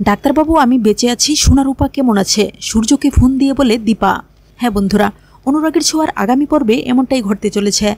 ডাক্তারবাবু আমি বেঁচে আছি, সোনা রূপা কেমন আছে? সূর্যকে ফোন দিয়ে বলে দীপা। হ্যাঁ বন্ধুরা, অনুরাগের ছোঁয়ার আগামী পর্বে এমনটাই ঘটতে চলেছে।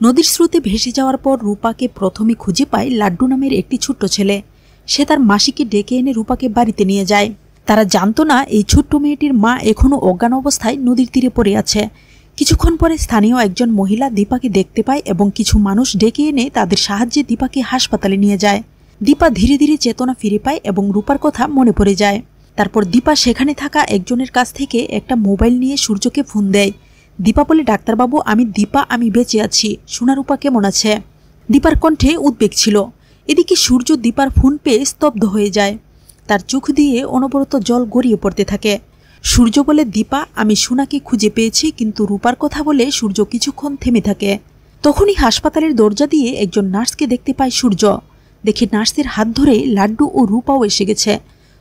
নদীর স্রোতে ভেসে যাওয়ার পর রূপাকে প্রথমে খুঁজে পায় লাড্ডু নামের একটি ছোট্ট ছেলে। সে তার মাসিকে ডেকে এনে রূপাকে বাড়িতে নিয়ে যায়। তারা জানতো না এই ছোট্ট মেয়েটির মা এখনও অজ্ঞান অবস্থায় নদীর তীরে পড়ে আছে। কিছুক্ষণ পরে স্থানীয় একজন মহিলা দীপাকে দেখতে পায় এবং কিছু মানুষ ডেকে এনে তাদের সাহায্যে দীপাকে হাসপাতালে নিয়ে যায়। দীপা ধীরে ধীরে চেতনা ফিরে পায় এবং রূপার কথা মনে পড়ে যায়। তারপর দীপা সেখানে থাকা একজনের কাছ থেকে একটা মোবাইল নিয়ে সূর্যকে ফোন দেয়। দীপা বলে, ডাক্তারবাবু আমি দীপা, আমি বেঁচে আছি, সোনা রূপা কেমন আছে? দীপার কণ্ঠে উদ্বেগ ছিল। এদিকে সূর্য দীপার ফোন পেয়ে স্তব্ধ হয়ে যায়। তার চোখ দিয়ে অনবরত জল গড়িয়ে পড়তে থাকে। সূর্য বলে, দীপা আমি সোনাকে খুঁজে পেয়েছি, কিন্তু রূপার কথা বলে সূর্য কিছুক্ষণ থেমে থাকে। তখনই হাসপাতালের দরজা দিয়ে একজন নার্সকে দেখতে পায় সূর্য। দেখে নার্সের হাত ধরে লাড্ডু ও রূপাও এসে গেছে।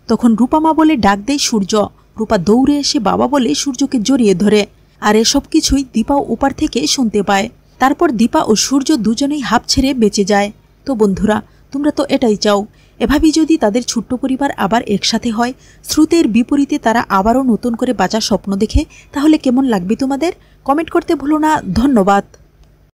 তখন রূপা মা বলে ডাক দেয় সূর্য। রূপা দৌড়ে এসে বাবা বলে সূর্যকে জড়িয়ে ধরে। আর এসব কিছুই দীপাও ওপার থেকে শুনতে পায়। তারপর দীপা ও সূর্য দুজনেই হাঁপ ছেড়ে বেঁচে যায়। তো বন্ধুরা, তোমরা তো এটাই চাও। এভাবেই যদি তাদের ছোট্ট পরিবার আবার একসাথে হয়, স্রোতের বিপরীতে তারা আবারও নতুন করে বাঁচার স্বপ্ন দেখে, তাহলে কেমন লাগবে তোমাদের? কমেন্ট করতে ভুলো না। ধন্যবাদ।